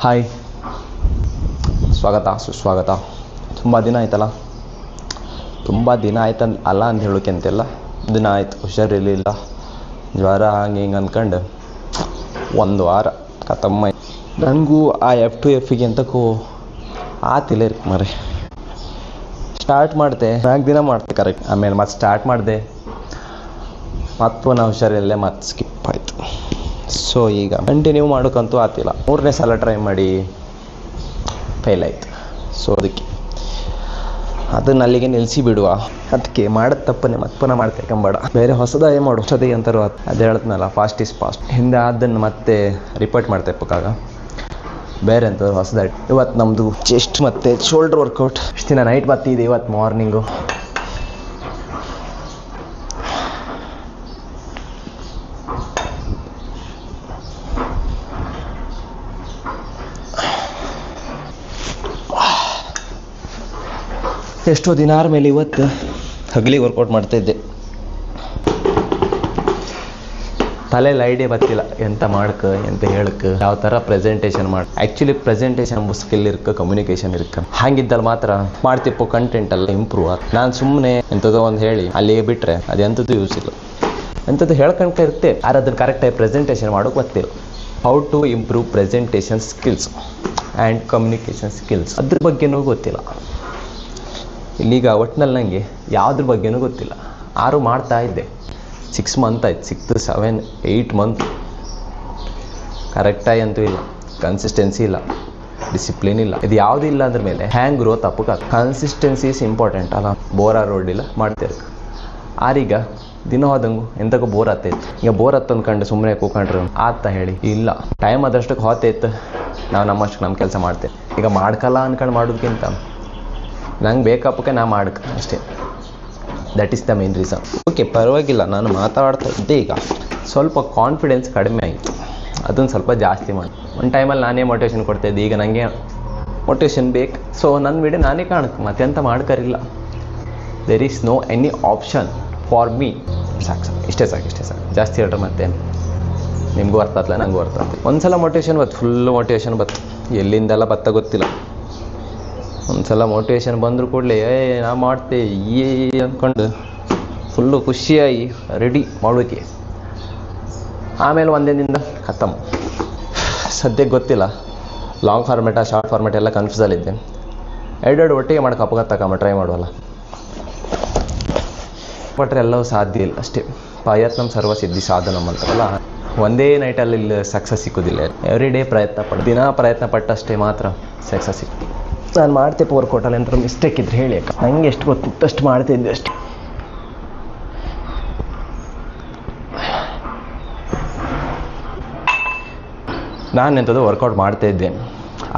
Hi, ಸ್ವಾಗತ ಸುಸ್ವಾಗತ. ತುಂಬ ದಿನ ಆಯ್ತಲ್ಲ, ತುಂಬ ದಿನ ಆಯ್ತಂದು ಅಲ್ಲ ಅಂತ ಹೇಳೋಕೆ ಅಂತೆಲ್ಲ ದಿನ ಆಯ್ತು. ಹುಷಾರಿರಲಿಲ್ಲ, ಜ್ವರ ಹಂಗೆ ಹಿಂಗೆ ಅಂದ್ಕೊಂಡು ಒಂದು ವಾರ ಕತಮ್ಮ. ನನಗೂ ಆ F2Fಗೆ ಅಂತಕ್ಕೂ ಆತಿಲ್ಲ ಇರ್ಕ ಮರೆ. ಸ್ಟಾರ್ಟ್ ಮಾಡಿದೆ 4 ದಿನ ಮಾಡ್ತೆ ಕರೆಕ್ಟ್. ಆಮೇಲೆ ಮತ್ತೆ ಸ್ಟಾರ್ಟ್ ಮಾಡಿದೆ, ಮತ್ತು ನಾವು ಹುಷಾರಿಲ್ಲೇ ಮತ್ತೆ ಸ್ಕಿಪ್ ಆಯಿತು. ಸೊ ಈಗ ಕಂಟಿನ್ಯೂ ಮಾಡೋಕ್ಕಂತೂ ಆತಿಲ್ಲ. 3ನೇ ಸಲ ಟ್ರೈ ಮಾಡಿ ಫೇಲ್ ಆಯಿತು. ಸೊ ಅದನ್ನ ಅಲ್ಲಿಗೆ ನಿಲ್ಲಿಸಿ ಬಿಡುವ. ಅದಕ್ಕೆ ಮಾಡೋದು ತಪ್ಪನೆ ಮತ್ತೆ ಪುನಃ ಮಾಡ್ತೇಕಂಬೇಡ, ಬೇರೆ ಹೊಸದಾಗಿ ಮಾಡು. ಜೊತೆಗೆ ಅಂತಾರು ಅದು ಹೇಳ್ತನಲ್ಲ, ಫಾಸ್ಟ್ ಈಸ್ ಫಾಸ್ಟ್. ಹಿಂದೆ ಅದನ್ನು ಮತ್ತೆ ರಿಪೀಟ್ ಮಾಡ್ತೇಕಾಗ ಬೇರೆ ಅಂತಾರೆ ಹೊಸದಾಗಿ. ಇವತ್ತು ನಮ್ಮದು ಚೆಸ್ಟ್ ಮತ್ತು ಶೋಲ್ಡ್ರ್ ವರ್ಕೌಟ್. ಇಷ್ಟು ದಿನ ನೈಟ್ ಬರ್ತಿದೆ, ಇವತ್ತು ಮಾರ್ನಿಂಗು. ಎಷ್ಟೋ ದಿನ ಆದಮೇಲೆ ಇವತ್ತು ಹಗಲಿಗೆ ವರ್ಕೌಟ್ ಮಾಡ್ತಾಯಿದ್ದೆ. ತಲೆಯಲ್ಲಿ ಐಡಿಯಾ ಬರ್ತಿಲ್ಲ ಎಂತ ಮಾಡಕ್ಕೆ, ಎಂತ ಹೇಳಕ್ಕೆ, ಯಾವ ಥರ ಪ್ರೆಸೆಂಟೇಷನ್ ಮಾಡಿ. ಆ್ಯಕ್ಚುಲಿ ಪ್ರೆಸೆಂಟೇಷನ್ ಸ್ಕಿಲ್ ಇರ್ಕ, ಕಮ್ಯುನಿಕೇಷನ್ ಇರ್ಕ. ಹಾಗಿದ್ದಲ್ಲಿ ಮಾತ್ರ ಮಾಡ್ತಿಪ್ಪು ಕಂಟೆಂಟ್ ಎಲ್ಲ ಇಂಪ್ರೂವ್ ಆಗ. ನಾನು ಸುಮ್ಮನೆ ಎಂಥದೋ ಒಂದು ಹೇಳಿ ಅಲ್ಲಿಗೆ ಬಿಟ್ಟರೆ ಅದು ಎಂಥದ್ದು ಯೂಸ್ ಇಲ್ಲ. ಎಂಥದ್ದು ಹೇಳ್ಕೊಂತ ಇರುತ್ತೆ, ಆದ್ರೆ ಅದನ್ನು ಕರೆಕ್ಟಾಗಿ ಪ್ರೆಸೆಂಟೇಷನ್ ಮಾಡೋಕೆ ಗೊತ್ತಿಲ್ಲ. How to improve presentation skills and communication skills, ಅದ್ರ ಬಗ್ಗೆನೂ ಗೊತ್ತಿಲ್ಲ. ಇಲ್ಲೀಗ ಒಟ್ಟಿನಲ್ಲಿ ನನಗೆ ಯಾವುದ್ರ ಬಗ್ಗೆನೂ ಗೊತ್ತಿಲ್ಲ. 6 ಮಾಡ್ತಾ ಇದ್ದೆ, 6 ಮಂತ್ ಆಯ್ತು, 6 7 8 ಮಂತ್. ಕರೆಕ್ಟಾಗಿ ಅಂತೂ ಇಲ್ಲ, ಕನ್ಸಿಸ್ಟೆನ್ಸಿ ಇಲ್ಲ, ಡಿಸಿಪ್ಲಿನ್ ಇಲ್ಲ. ಇದು ಯಾವುದೂ ಇಲ್ಲ ಅದ್ರ ಮೇಲೆ ಹ್ಯಾಂಗ್ ಗ್ರೋತ್ ಅಪ್ಪಕ್ಕೆ. ಕನ್ಸಿಸ್ಟೆನ್ಸಿ ಇಸ್ ಇಂಪಾರ್ಟೆಂಟ್ ಅಲ್ಲ. ಬೋರ್ ರೋಡಿಲ್ಲ ಮಾಡ್ತೇವೆ. ಆರೀಗ ದಿನ ಹೋದಂಗೂ ಎಂತಕ್ಕೂ ಬೋರ್ ಆಗ್ತೈತೆ. ಈಗ ಬೋರ್ ಹತ್ತು ಅಂದ್ಕೊಂಡು ಸುಮ್ಮನೆ ಕೂಕೊಂಡ್ರೆ ಆತ ಹೇಳಿ ಇಲ್ಲ. ಟೈಮ್ ಅದಷ್ಟಕ್ಕೆ ಹೋತೈತೆ, ನಾವು ನಮ್ಮಷ್ಟು ನಮ್ಮ ಕೆಲಸ ಮಾಡ್ತೇವೆ. ಈಗ ಮಾಡ್ಕಲ್ಲ ಅಂದ್ಕೊಂಡು ಮಾಡೋದಕ್ಕಿಂತ ನಂಗೆ ಬೇಕಪ್ಪಕ್ಕೆ ನಾ ಮಾಡಕ್ಕೆ ಅಷ್ಟೇ. That is the main reason. Okay, ಪರವಾಗಿಲ್ಲ. ನಾನು ಮಾತಾಡ್ತಾ ಇದ್ದೆ, ಈಗ ಸ್ವಲ್ಪ ಕಾನ್ಫಿಡೆನ್ಸ್ ಕಡಿಮೆ ಆಯಿತು. ಅದನ್ನು ಸ್ವಲ್ಪ ಜಾಸ್ತಿ ಮಾಡಿ. ಒಂದು ಟೈಮಲ್ಲಿ ನಾನೇ ಮೋಟಿವೇಶನ್ ಕೊಡ್ತಾಯಿದ್ದೆ, ಈಗ ನನಗೆ ಮೋಟಿವೇಶನ್ ಬೇಕು. ಸೊ ನನ್ನ ವಿಡಿಯೋ ನಾನೇ ಕಾಣಕ್ಕೆ ಮತ್ತೆಂತ ಮಾಡ್ಕರಿಲ್ಲ. There is no any option for me. ಸಾಕು, ಇಷ್ಟೇ ಸಾಕು. ಜಾಸ್ತಿ ಹೇಳ್ರೆ ಮತ್ತೇನು, ನಿಮಗೂ ಅರ್ಥ ಆಗ್ತಲ್ಲ, ನನಗೂ ಅರ್ಥ ಆಗ್ತದೆ. ಒಂದು ಸಲ ಮೋಟಿವೇಶನ್ ಬತ್ತು, ಫುಲ್ಲು ಮೋಟಿವೇಶನ್ ಬತ್ತು. ಎಲ್ಲಿಂದೆಲ್ಲ ಬತ್ತ ಗೊತ್ತಿಲ್ಲ. ಒಂದು ಸಲ ಮೋಟಿವೇಶನ್ ಬಂದರೂ ಕೂಡಲೇ ನಾ ಮಾಡ್ತೆ ಅಂದ್ಕೊಂಡು ಫುಲ್ಲು ಖುಷಿಯಾಗಿ ರೆಡಿ ಮಾಡೋಕೆ. ಆಮೇಲೆ ಒಂದೇ ದಿನದ ಖತಮ್. ಸದ್ಯಕ್ಕೆ ಗೊತ್ತಿಲ್ಲ, ಲಾಂಗ್ ಫಾರ್ಮೆಟಾ ಶಾರ್ಟ್ ಫಾರ್ಮೆಟ್ ಎಲ್ಲ ಕನ್ಫ್ಯೂಸಲ್ಲಿದ್ದೆ. ಎರಡು ಒಟ್ಟಿಗೆ ಮಾಡೋಕೆ ಅಪಘಾತಕಮ್ಮ ಟ್ರೈ ಮಾಡುವಲ್ಲ. ಬಟ್ರೆ ಎಲ್ಲವೂ ಸಾಧ್ಯ ಇಲ್ಲ ಅಷ್ಟೇ. ಪ್ರಯತ್ನ ಸರ್ವಸಿದ್ಧಿ ಸಾಧನಂ ಅಂತಾರಲ್ಲ, ಒಂದೇ ನೈಟಲ್ಲಿ ಇಲ್ಲಿ ಸಕ್ಸಸ್ ಸಿಕ್ಕೋದಿಲ್ಲ. ಎವ್ರಿ ಡೇ ಪ್ರಯತ್ನ ಪಟ್ಟು, ದಿನ ಪ್ರಯತ್ನ ಪಟ್ಟಷ್ಟೇ ಮಾತ್ರ ಸಕ್ಸಸ್ ಸಿಕ್ತು. ನಾನು ಮಾಡ್ತೇವೆ ವರ್ಕೌಟಲ್ಲಿ ಏನಾದ್ರು ಮಿಸ್ಟೇಕ್ ಇದ್ರೆ ಹೇಳಿ ಅಕ್ಕ. ನಂಗೆ ಎಷ್ಟು ಗೊತ್ತಿತ್ತು ಅಷ್ಟು ಮಾಡ್ತಿದ್ದೆ ಅಷ್ಟೇ. ನಾನು ಎಂಥದ್ದು ವರ್ಕೌಟ್ ಮಾಡ್ತಾಯಿದ್ದೆ,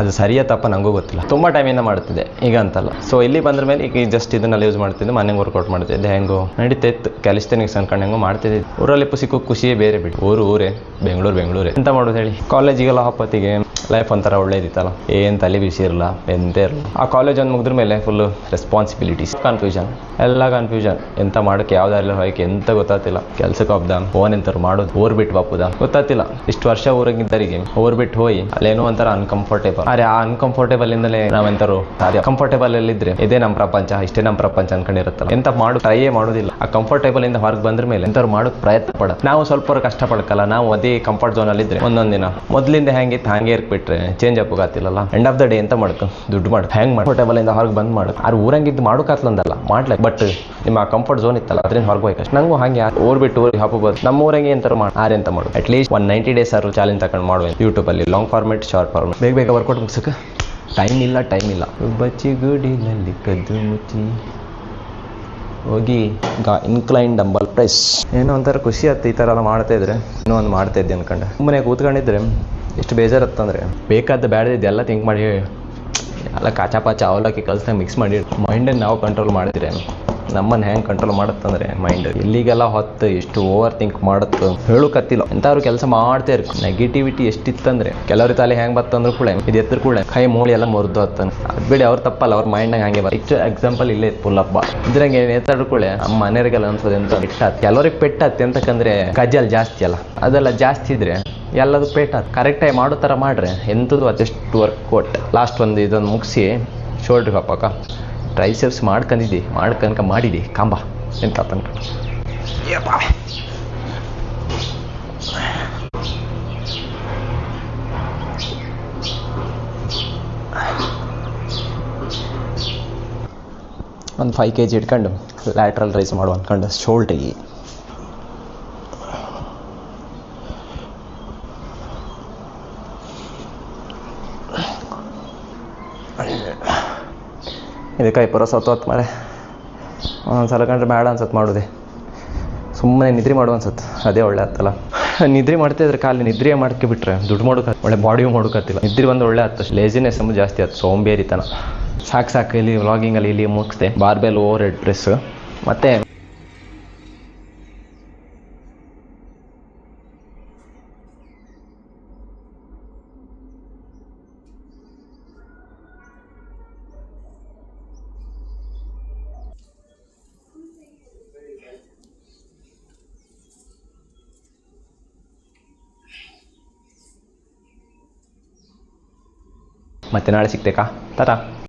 ಅದು ಸರಿಯಾ ತಪ್ಪ ನನಗೂ ಗೊತ್ತಿಲ್ಲ. ತುಂಬ ಟೈಮಿಂದ ಮಾಡ್ತಿದ್ದೆ, ಈಗ ಅಂತಲ್ಲ. ಸೊ ಇಲ್ಲಿ ಬಂದ್ರ ಮೇಲೆ ಈಗ ಜಸ್ಟ್ ಇದನ್ನೆಲ್ಲ ಯೂಸ್ ಮಾಡ್ತಿದ್ದೆ. ಮನೆಗೆ ವರ್ಕೌಟ್ ಮಾಡ್ತಿದ್ದೆ, ಹೆಂಗೋ ನಡೀತಾಯಿತ್ತು. ಕ್ಯಾಲಿಸ್ಥೆನಿಕ್ಸ್ ಅನ್ಕೊಂಡು ಹೆಂಗೋ ಮಾಡ್ತಿದ್ದೆ. ಊರಲ್ಲಿ ಸಿಕ್ಕೋ ಖುಷಿಯೇ ಬೇರೆ ಬಿಡಿ. ಊರೇ ಬೆಂಗಳೂರೇ ಎಂತ ಮಾಡೋದು ಹೇಳಿ. ಕಾಲೇಜಿಗೆಲ್ಲ ಹಪ್ಪತ್ತಿಗೆ ಲೈಫ್ ಒಂಥರ ಒಳ್ಳೇದಿತ್ತಲ್ಲ, ಏನು ತಲೆ ಬಿಸಿ ಇರಲ್ಲ, ಎಂತ ಇರಲ್ಲ. ಆ ಕಾಲೇಜ್ ಒಂದು ಮುಗಿದ್ರ ಮೇಲೆ ಫುಲ್ಲು ರೆಸ್ಪಾನ್ಸಿಬಿಲಿಟೀಸ್, ಕನ್ಫ್ಯೂಷನ್, ಎಲ್ಲ ಕನ್ಫ್ಯೂಷನ್. ಎಂತ ಮಾಡೋಕ್ಕೆ ಯಾವ್ದಾರಲ್ಲ ಹೋಯ್ಕೆ ಎಂತ ಗೊತ್ತಾಗ್ತಿಲ್ಲ. ಕೆಲ್ಸಕ್ಕೆ ಹೋಗ್ದ, ಫೋನ್ ಎಂತಾರು ಮಾಡೋದು, ಊರ್ ಬಿಟ್ಟು ಬಾಪುದ ಗೊತ್ತಾಗ್ತಿಲ್ಲ. ಇಷ್ಟು ವರ್ಷ ಊರಾಗಿದ್ದರಿಗೆ ಊರ್ ಬಿಟ್ಟು ಹೋಗಿ ಅಲ್ಲೇನೋ ಒಂಥರ ಅನ್ಕಂಫರ್ಟೇಬಲ್. ಅರೆ ಆ ಅನ್ಕಂಫರ್ಟೇಬಲ್ ಇಂದಲೇ ನಾವೆಂತಾರು ಕಂಫರ್ಟೇಬಲ್ ಅಲ್ಲಿದ್ರೆ ಇದೇ ನಮ್ಮ ಪ್ರಪಂಚ, ಇಷ್ಟೇ ನಮ್ಮ ಪ್ರಪಂಚ ಅನ್ಕೊಂಡಿರುತ್ತಲ್ಲ. ಎಂತ ಮಾಡು ಟ್ರೈಯೇ ಮಾಡೋದಿಲ್ಲ. ಆ ಕಂಫರ್ಟೇಬಲ್ ಇಂದ ಹೊರಗೆ ಬಂದ್ರ ಮೇಲೆ ಎಂತಾರು ಮಾಡೋಕೆ ಪ್ರಯತ್ನ ಪಡ. ನಾವು ಸ್ವಲ್ಪ ಕಷ್ಟ ಪಡ್ಕಲ್ಲ. ನಾವು ಅದೇ ಕಂಫರ್ಟ್ ಝೋನ್ ಅಲ್ಲಿ ಇದ್ರೆ ಒಂದೊಂದು ದಿನ ಮೊದಲಿಂದ ಹೆಂಗಿತ್ತು ಹಾಗೆ ಇರ್ಬಿಟ್ರೆ ಚೇಂಜ್ ಆಗೋಗಾತಿಲ್ಲ. ಎಂಡ್ ಆಫ್ ದ ಡೇ ಎಂತ ಮಾಡ್ಕೊ ದುಡ್ಡು ಮಾಡು, ಹೆಂಗ್ ಕಂಫರ್ಟೇಬಲ್ ಇಂದ ಹೊರಗೆ ಬಂದ್ ಮಾಡು. ಆರು ಊರಂಗಿದ್ದು ಮಾಡೋಕಾತ್ಲಂದಲ್ಲ ಮಾಡ್ಲಕ್. ಬಟ್ ನಿಮ್ಮ ಕಂಫರ್ಟ್ ಝೋನ್ ಇತ್ತಲ್ಲ, ಅದ್ರಿಂದ ಹೊರಗೆ ಹೋಯ್ಕಷ್ಟು. ನಂಗೂ ಹಾಗೆ ಊರ್ ಬಿಟ್ಟು ಊರಿಗೆ ಹಾಕೋಬೋದು. ನಮ್ಮ ಊರಂಗೆ ಎಂತಾರು ಮಾಡಿ ಆರೆಂತ ಮಾಡು. ಅಟ್ಲೀಸ್ಟ್ 90 days ಆರು ಚಾಲೆಂಜ್ ತಗೊಂಡು ಮಾಡುವ ಯೂಟ್ಯೂಬಲ್ಲಿ. ಲಾಂಗ್ ಫಾರ್ಮೆಟ್, ಶಾರ್ಟ್ ಫಾರ್ಮೆಟ್, ಬೇಗ ವರ್ಕೌಟ್ ಮುಗಿಸಕ್ಕೆ ಟೈಮ್ ಇಲ್ಲ. ಬಚ್ಚಿ ಗುಡಿನಲ್ಲಿ ಕದ್ದು ಮುಚ್ಚಿ ಹೋಗಿ ಇನ್ಕ್ಲೈನ್ ಡಂಬಲ್ ಪ್ರೆಸ್. ಏನೋ ಒಂಥರ ಖುಷಿ ಆಯ್ತು ಈ ಥರ ಎಲ್ಲ ಮಾಡ್ತಾ ಇದ್ರೆ. ಇನ್ನೂ ಒಂದು ಮಾಡ್ತಾ ಇದ್ದೆ ಅನ್ಕೊಂಡೆ. ಸುಮ್ಮನೆ ಕೂತ್ಕೊಂಡಿದ್ರೆ ಎಷ್ಟು ಬೇಜಾರತ್ತಂದರೆ, ಬೇಕಾದ ಬ್ಯಾಡದಿದ್ದು ಎಲ್ಲ ಥಿಂಕ್ ಮಾಡಿ ಎಲ್ಲ ಕಾಚಾ ಪಾಚ ಅವಲಕ್ಕಿ ಕಲ್ಸ್ದಂಗೆ ಮಿಕ್ಸ್ ಮಾಡಿ ಮೈಂಡನ್ನು ನಾವು ಕಂಟ್ರೋಲ್ ಮಾಡಿದ್ರೆ ನಮ್ಮನ್ನು ಹೆಂಗೆ ಕಂಟ್ರೋಲ್ ಮಾಡುತ್ತಂದ್ರೆ ಮೈಂಡ್ ಇಲ್ಲಿಗೆಲ್ಲ ಹೊತ್ತು ಎಷ್ಟು ಓವರ್ ಥಿಂಕ್ ಮಾಡುತ್ತೆ ಹೇಳೋಕತ್ತಿಲ್ಲ. ಎಂಥವ್ರು ಕೆಲಸ ಮಾಡ್ತಾ ಇರ್ಬೇಕು. ನೆಗೆಟಿವಿಟಿ ಎಷ್ಟಿತ್ತಂದ್ರೆ ಕೆಲವ್ರ ತಲೆ ಹೆಂಗೆ ಬತ್ತಂದ್ರು ಕೂಡ ಇದು ಎತ್ತರ ಕೂಡ ಕೈ ಮೂಳಿ ಎಲ್ಲ ಮುರಿದು ಹತ್ತಾನೆ. ಅದು ಬಿಡಿ ಅವ್ರು ತಪ್ಪಲ್ಲ, ಅವ್ರ ಮೈಂಡ್ನಾಗ ಹಂಗೆ ಬರುತ್ತೆ. ಎಕ್ಸಾಂಪಲ್ ಇಲ್ಲೇ ಪುಲ್ಲಪ್ಪ ಇದ್ರಂಗೆ ನೇತಾಡ್ರು ಕೂಡ ನಮ್ಮ ಮನೆಯವರಿಗೆಲ್ಲ ಅನ್ಸೋದು ಎಂತ ಪೆಟ್ಟಾತ್. ಕೆಲವ್ರಿಗೆ ಪೆಟ್ಟಾತ್ ಎಂತಕ್ಕಂದ್ರೆ ಕಜ್ಜಲ್ ಜಾಸ್ತಿ ಅಲ್ಲ, ಅದೆಲ್ಲ ಜಾಸ್ತಿ ಇದ್ರೆ ಎಲ್ಲದು ಪೇಟಾತ್. ಕರೆಕ್ಟಾಗಿ ಮಾಡೋ ಥರ ಮಾಡ್ರೆ ಎಂಥದ್ದು ಅದೆಷ್ಟು ವರ್ಕೌಟ್. ಲಾಸ್ಟ್ ಒಂದು ಇದೊಂದು ಮುಗಿಸಿ ಶೋಲ್ಡ್ರಿಗೆ ಹಾಪಾಕ ಟ್ರೈಸೆಪ್ಸ್ ಮಾಡಿದಿ ಕಾಂಬ ಎಂತ ತನಕ ಒಂದು 5 kg ಇಟ್ಕೊಂಡು ಲ್ಯಾಟ್ರಲ್ ರೈಸ್ ಮಾಡುವ ಅಂದ್ಕೊಂಡು ಶೋಲ್ಡ್ರಿಗೆ ಇದಕ್ಕೆ ಪುರ ಸತ್ತೋತ್ ಮಾರೆ. ಒಂದ್ಸಲ ಕಂಡ್ರೆ ಬೇಡ ಅನ್ಸತ್ತೆ ಮಾಡೋದೆ, ಸುಮ್ಮನೆ ನಿದ್ರೆ ಮಾಡುವ ಅನ್ಸತ್ತೆ. ಅದೇ ಒಳ್ಳೆ ಆತ್ತಲ್ಲ. ನಿದ್ರೆ ಮಾಡ್ತಿದ್ರೆ ಖಾಲಿ ನಿದ್ರೆ ಮಾಡ್ಕೊಬಿಟ್ರೆ ದುಡ್ಡು ಮಾಡೋಕೆ ಒಳ್ಳೆ ಬಾಡಿಯೂ ಮಾಡೋಕತ್ತಿಲ್ಲ. ನಿದ್ರೆ ಒಂದು ಒಳ್ಳೆ ಆತ, ಲೇಜಿನೆಸ್ ಅಂಬು ಜಾಸ್ತಿ ಆಯ್ತು, ಸೋಂಬೇರಿತನ. ಸಾಕು ಇಲ್ಲಿ ವ್ಲಾಗಿಂಗಲ್ಲಿ ಇಲ್ಲಿ ಮುಗಿಸ್ದೆ. ಬಾರ್ಬೆಲ್ ಓವರ್ ಹೆಡ್ ಪ್ರೆಸ್ ಮತ್ತೆ ನಾಳೆ ಸಿಗ್ತೇಕಾ ಟಾಟಾ.